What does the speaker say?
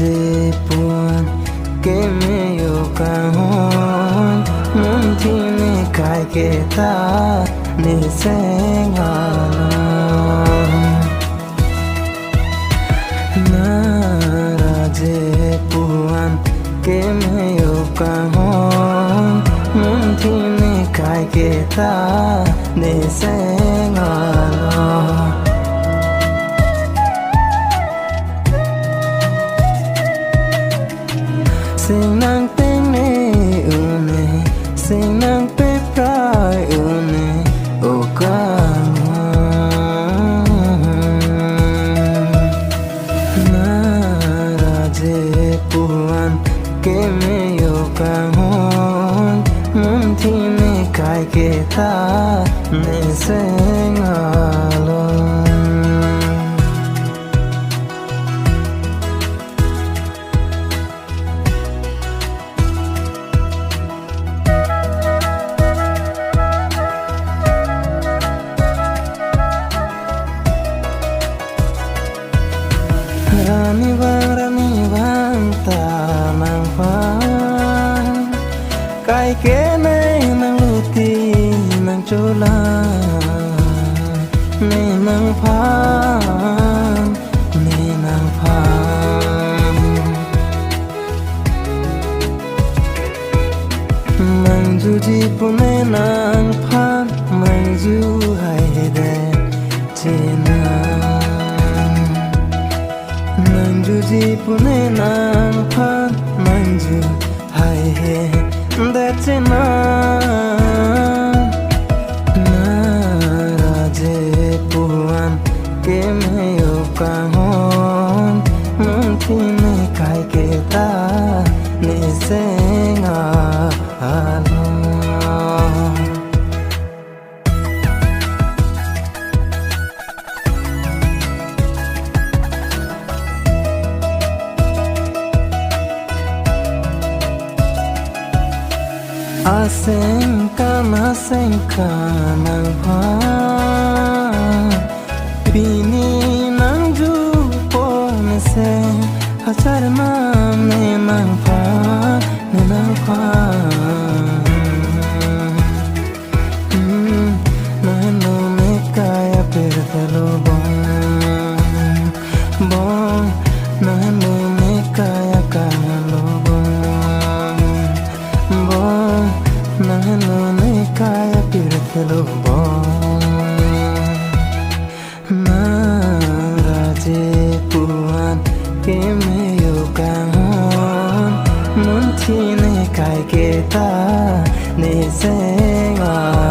dễ buồn kể mê yêu càng hôn muốn thì mê cài kề ta nê sẽ ngờ na dễ buồn kể mê yêu càng hôn muốn thì mê cài kề ta nê sẽ ngờ Sing nang pe me une Sing nang pe prai une O kang Na ra je puan Ke me yo kang hon Mun thi me kai ke ta Ne se ngalon Rani bang ta nang phan Kai ke nei nang luti nang chola Nei nang phan Nei nang phan Mang ju ji pune nang phan Mang ju hai de chena Manjuji pune nang phan manju hai he that's enough na raje puan ke me yo kang hon mun thi me kai ke ta ne se nga alo Asenka nang pha Pini nang ju po me se Hachar na me nang pha Na no me kaya perthalo bong Na no me kaya kalo Nahano ne kaya pirthalo Na raje puan ke me yo kang hon mun thi ne kai ke ta ne se nga